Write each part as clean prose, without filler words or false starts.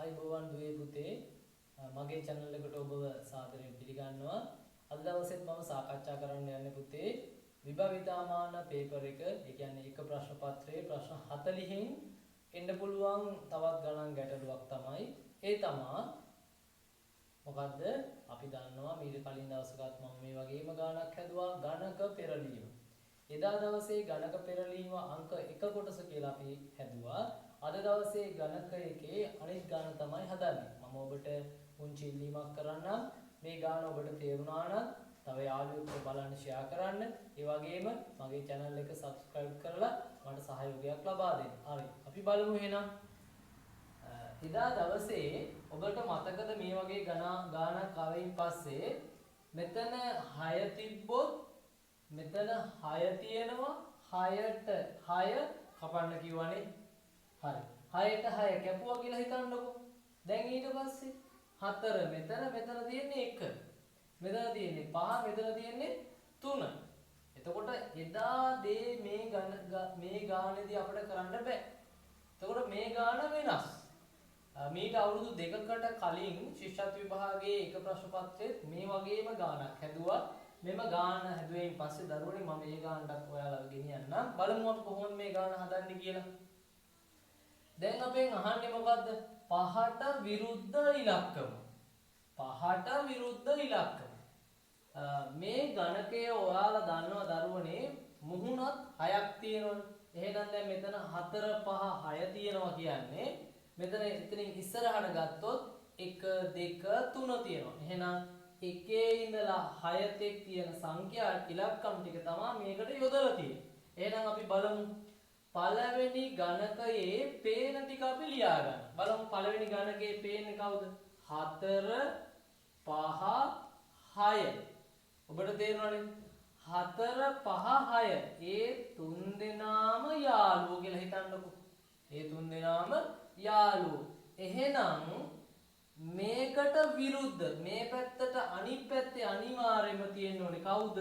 ආයුබෝවන් දුවේ පුතේ මගේ channel එකට ඔබව සාදරයෙන් පිළිගන්නවා. අද දවසෙත් මම සාකච්ඡා කරන්න යන්නේ පුතේ විභාවිතාමාන පේපර් එක. ඒ කියන්නේ එක ප්‍රශ්න පත්‍රයේ ප්‍රශ්න 40න් එන්න පුළුවන් තවත් ගණන් ගැටලුවක් තමයි. ඒ තමා මොකද්ද? අපි දන්නවා මීට කලින් දවසකත් මම මේ වගේම ගානක් හැදුවා ගණක පෙරලීම. එදා දවසේ ගණක පෙරලීම අංක 1 කොටස කියලා අපි හැදුවා. අද දවසේ ගණක එකේ අනිත් ගාන තමයි හදන්නේ. මම ඔබට පුංචි ඉල්ලීමක් කරන්නම්. මේ ගාන ඔබට තේරුණා නම් තව යාළුවෙක්ව බලන්න ෂෙයා කරන්න. ඒ වගේම මගේ channel එක subscribe කරලා මට සහයෝගයක් ලබා දෙන්න. හරි. අපි බලමු එහෙනම්. එදා දවසේ ඔබට මතකද මේ වගේ ගානක් ආවෙයින් පස්සේ මෙතන 6 තිබ්බොත් මෙතන 6 තියෙනවා 6ට 6 කපන්න කිව්වනේ. හරි. 6ට 6 කැපුවා කියලා හිතන්නකෝ. දැන් ඊට පස්සේ 4 මෙතන තියෙන්නේ 1. මෙතන තියෙන්නේ 5 මෙතන තියෙන්නේ 3. එතකොට එදා මේ ගානේදී අපිට කරන්න බෑ. එතකොට මේ ගාන වෙනස්. මීට අවුරුදු 2කට කලින් ශිෂ්‍යත්ව විභාගයේ එක ප්‍රශ්න පත්‍රයේත් මේ වගේම ගානක් හැදුවා. මෙම ගාන හැදුවෙන් පස්සේ දරුවනේ මම මේ ගානටත් ඔයාලව ගෙනියන්නම්. බලමු අපි කොහොමද මේ ගාන හදන්නේ කියලා. දැන් අපෙන් අහන්නේ මොකද්ද? 5ට විරුද්ධ ඉලක්කම. 5ට විරුද්ධ ඉලක්කම. මේ ගණකය ඔයාලා දන්නවා දරුවනේ මුහුණත් 6ක් තියෙනවනේ. එහෙනම් දැන් මෙතන 4 5 6 තියෙනවා කියන්නේ එතනින් ඉස්සරහට ගත්තොත් 1 2 3 තියෙනවා. එහෙනම් 1 ඉඳලා 6 තෙක් තියෙන සංඛ්‍යා ඉලක්කම් ටික තමයි මේකට යොදලා තියෙන්නේ. එහෙනම් අපි බලමු පළවෙනි ගණකයේ පේන ටික අපි ලියා ගන්න. බලමු පළවෙනි ගණකයේ පේන්නේ කවුද? 4 5 6. ඔබට තේරෙනවනේ 4 5 6. ඒ තුන් දෙනාම යාළුවෝ කියලා හිතන්නකෝ. ඒ තුන් දෙනාම යාළුවෝ. එහෙනම් මේකට විරුද්ධ මේ පැත්තට අනිත් පැත්තේ අනිවාර්යයෙන්ම තියෙන්න ඕනේ කවුද?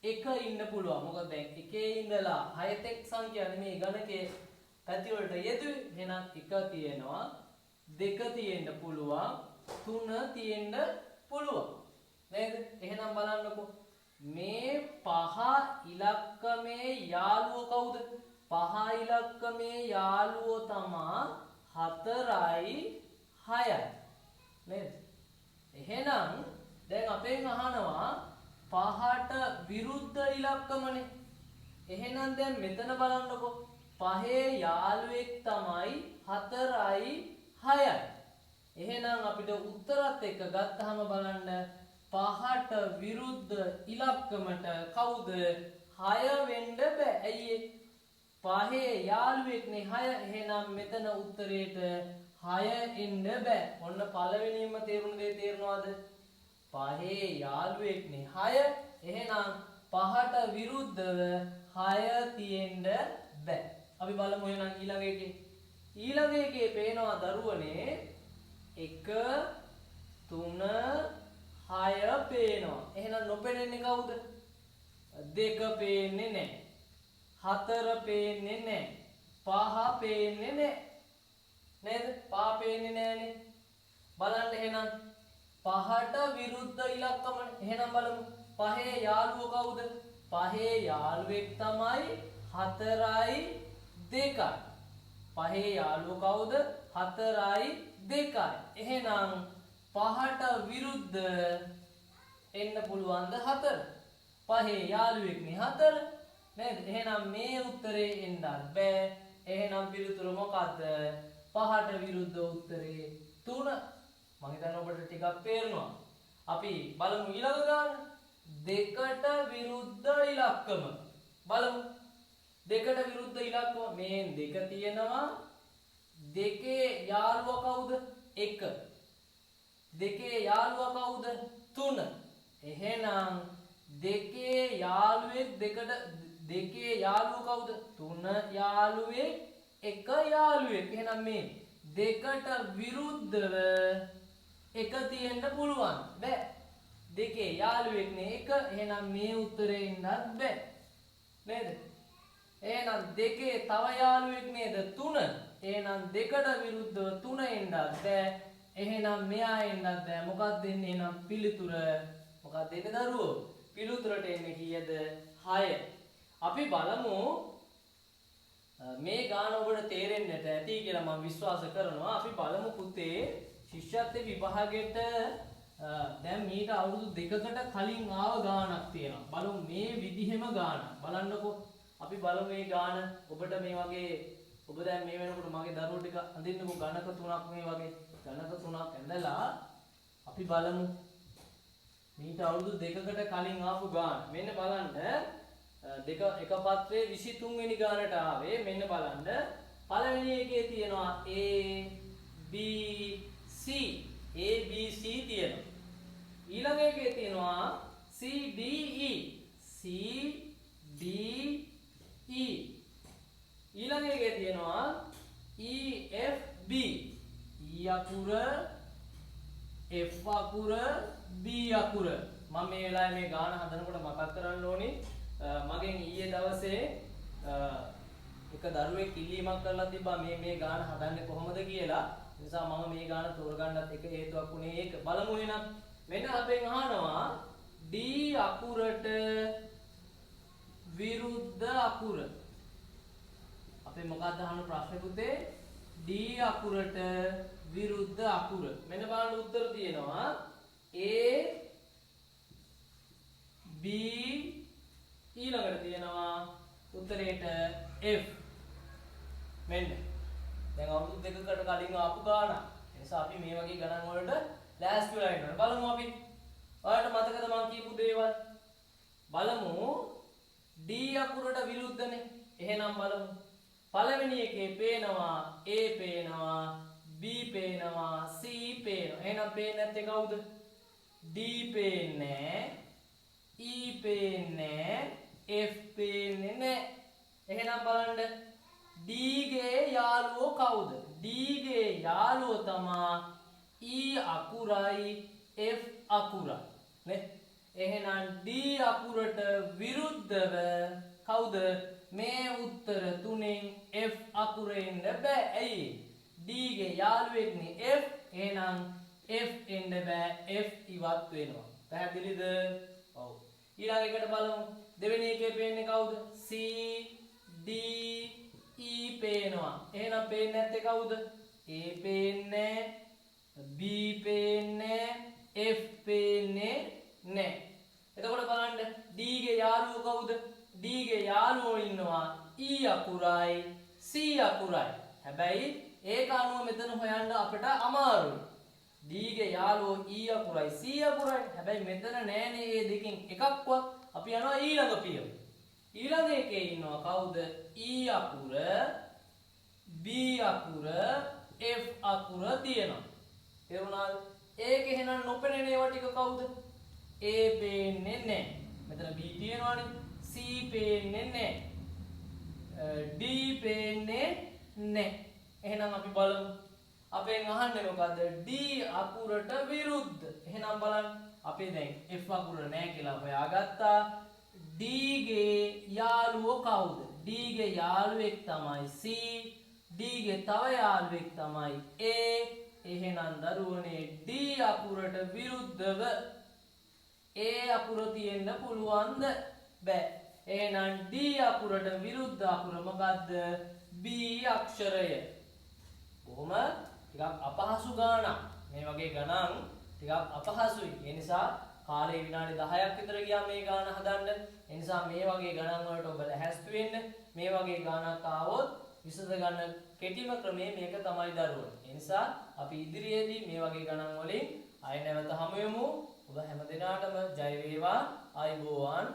1 ඉන්න පුළුවන්. මොකද දැන් 1 ඉඳලා 6 තෙක් සංඛ්‍යා නෙමේ ගණකයේ පැති වලට යෙදුවේ. එහෙනම් 1 තියෙනවා 2 තියෙන්න පුළුවන් 3 තියෙන්න පුළුවන්. නේද? එහෙනම් බලන්නකෝ මේ 5 ඉලක්කමේ යාළුවෝ කවුද? 5 ඉලක්කමේ යාළුවෝ තමා 4යි 6යි. නේද? එහෙනම් දැන් අපෙන් අහනවා 5ට විරුද්ධ ඉලක්කමනේ. එහෙනම් දැන් මෙතන බලන්නකෝ 5 යාළුවෙක් තමයි 4යි 6යි. එහෙනම් අපිට උත්තරත් එක්ක ගත්තාම බලන්න 5ට විරුද්ධ ඉලක්කමට කවුද? 6 වෙන්න බෑ. ඇයි ඒ? 5 යාළුවෙක්නේ 6. එහෙනම් මෙතන උත්තරේට 6 එන්න බෑ. ඔන්න පළවෙනියෙන්ම තේරුණ දේ තේරෙනවද? 5 යාළුවෙක්නේ 6. එහෙනම් 5ට විරුද්ධව 6 තියෙන්න බෑ. අපි බලමු එහෙනම් ඊළඟ එකේ. ඊළඟ එකේ පේනවා දරුවනේ 1 3 6 පේනවා. එහෙනම් නොපෙනෙන්නේ කවුද? 2 පේන්නේ නැහැ. 4 පේන්නේ නැහැ. 5 පේන්නේ නැහැ. නේද? 5 පේන්නේ නැහනේ. බලන්න එහෙනම් 5ට විරුද්ධ ඉලක්කමනේ. එහෙනම් බලමු 5 යාළුවෝ කවුද? 5 යාළුවෙක් තමයි 4යි 2යි. 5 යාළුවෝ කවුද? 4යි 2යි. එහෙනම් 5ට විරුද්ධ එන්න පුළුවන්ද 4? 5 යාළුවෙක්නේ 4 නේද? එහෙනම් මේ උත්තරේ එන්නත් බෑ. එහෙනම් පිළිතුර මොකද්ද? 5ට විරුද්ධ උත්තරේ 3. මම හිතන්නේ ඔබට ටිකක් තේරෙනවා. අපි බලමු ඊළඟ ගාන. 2ට විරුද්ධ ඉලක්කම. බලමු. 2ට විරුද්ධ ඉලක්කම මේ 2 තියෙනවා. 2 යාළුවා කවුද? 1. 2 යාළුවා කවුද? 3. එහෙනම් 2 යාළුවෙක් 2 යාළුවෝ කවුද? 3 යාළුවෙක් 1 යාළුවෙක්. එහෙනම් මේ 2ට විරුද්ධව 1 තියෙන්න පුළුවන්. බෑ. 2 යාළුවෙක්නේ 1. එහෙනම් මේ උත්තරේ ඉන්නත් බෑ. නේද? එහෙනම් 2 තව යාළුවෙක් නේද? 3. එහෙනම් දෙකට විරුද්ධව 3 එන්නත් බෑ. එහෙනම් මෙයා එන්නත් බෑ. මොකක්ද එන්නේ? එහෙනම් පිළිතුර මොකක්ද එන්නේ දරුවෝ? පිළිතුරට එන්නේ කීයද? 6. අපි බලමු මේ ගාන ඔබට තේරෙන්නට ඇති කියලා මම විශ්වාස කරනවා. අපි බලමු පුතේ ශිෂ්‍යත්ව විභාගයට දැන් මීට අවුරුදු 2කට කලින් ආව ගානක් තියෙනවා. බලමු මේ විදිහෙම ගානක්. බලන්නකෝ. අපි බලමු මේ ගාන. ඔබට මේ වගේ ඔබ දැන් මේ වෙනකොට මගේ දරුවෝ ටික අඳින්නකෝ ගණක තුනක් මේ වගේ. ගණක තුනක් ඇඳලා අපි බලමු මීට අවුරුදු 2කට කලින් ආපු ගාන. මෙන්න බලන්න එක පත්‍රයේ 23 වෙනි ගානට ආවේ. මෙන්න බලන්න පළවෙනි එකේ තියෙනවා A B C තියෙනවා. ඊළඟ එකේ තියෙනවා C D E ඊළඟ එකේ තියෙනවා E F B E අකුර F අකුර B අකුර. මම මේ වෙලාවේ මේ ගාන හදනකොට මතක් කරන්න ඕනේ මගෙන් ඊයේ දවසේ එක දරුවෙක් ඉල්ලීමක් කරලා තිබ්බා මේ ගාන හදන්නේ කොහොමද කියලා. ඒ නිසා මම මේ ගාන තෝරගන්නත් එක හේතුවක් උනේ ඒක. බලමු එහෙනම්. මෙන්න අපෙන් අහනවා D අකුරට විරුද්ධ අකුර. අපේ මොකක්ද අහන ප්‍රශ්නේ පුතේ? D අකුරට විරුද්ධ අකුර. මෙන්න බලන්න උත්තර තියෙනවා A B ඊළඟට තියෙනවා උත්තරේට F. මෙන්න දැන් අවුරුදු 2කට කලින් ආපු ගාන. ඒ නිසා අපි මේ වගේ ගණන් වලට ලෑස්ති වෙලා ඉන්නවා. බලමු අපි. ඔයාලට මතකද මම කියපු දේවල්? බලමු D අකුරට විරුද්ධනේ. එහෙනම් බලමු. පළවෙනි එකේ පේනවා A පේනවා B පේනවා C පේනවා. එහෙනම් පේන්නේ නැත්තේ කවුද? D පේන්නේ E පේන්නේ F පේන්නේ නැහැ. එහෙනම් බලන්න D ගේ යාළුවෝ කවුද? D ගේ යාළුවෝ තමා E අකුරයි F අකුරයි. නේ? එහෙනම් D අකුරට විරුද්ධව කවුද? මේ උත්තර තුනෙන් F අකුර එන්න බෑ. ඇයි? D ගේ යාළුවෙක්නේ F. එහෙනම් F එන්න බෑ. F ඉවත් වෙනවා. පැහැදිලිද? ඔව්. ඊළඟ එකට බලමු. දෙවෙනි එකේ පේන්නේ කවුද? C D E පේනවා. එහෙනම් පේන්නේ නැත්තේ කවුද? A පේන්නේ, B පේන්නේ, F පේන්නේ නැහැ. එතකොට බලන්න D ගේ යාළුවෝ කවුද? D ගේ යාළුවෝ ඉන්නවා E අකුරයි C අකුරයි. හැබැයි ඒක අනුව මෙතන හොයන්න අපිට අමාරුයි. D ගේ යාළුවෝ E අකුරයි C අකුරයි. හැබැයි මෙතන නෑනේ මේ දෙකෙන් එකක්වත්. අපි යනවා ඊළඟ පියවර. ඊළඟ එකේ ඉන්නවා කවුද? E අකුර, B අකුර, F අකුර තියෙනවා. තේරුණාද? ඒක එහෙනම් නොපෙනෙන ඒවා ටික කවුද? A පේන්නේ නැහැ. මෙතන B තියෙනවානේ. C පේන්නේ නැහැ. D පේන්නේ නැහැ. එහෙනම් අපි බලමු. අපෙන් අහන්නේ මොකද්ද? D අකුරට විරුද්ධ. එහෙනම් බලන්න. අපි දැන් F අකුර නැහැ කියලා හොයාගත්තා. D ගේ යාළුවෝ කවුද? D ගේ යාළුවෙක් තමයි C. D ගේ තව යාළුවෙක් තමයි A. එහෙනම් දරුවනේ D අකුරට විරුද්ධව A අකුර තියෙන්න පුළුවන්ද? බෑ. එහෙනම් D අකුරට විරුද්ධ අකුර මොකද්ද? B අක්ෂරය. කොහොම? ටිකක් අපහසු ගානක්. මේ වගේ ගණන් ටිකක් අපහසුයි. ඒ නිසා කාලේ විනාඩි 10ක් විතර ගියා මේ ගාන හදන්න. ඒ නිසා මේ වගේ ගණන් වලට ඔබ ලැහැස්ති වෙන්න. මේ වගේ ගානක් ආවොත් විසඳ ගන්න කෙටිම ක්‍රමය මේක තමයි දරුවෝ. ඒ නිසා අපි ඉදිරියේදී මේ වගේ ගණන් වලින් ආයෙ නැවත හමු වෙමු. ඔබ හැම දිනාටම ජය වේවා. ආයුබෝවන්.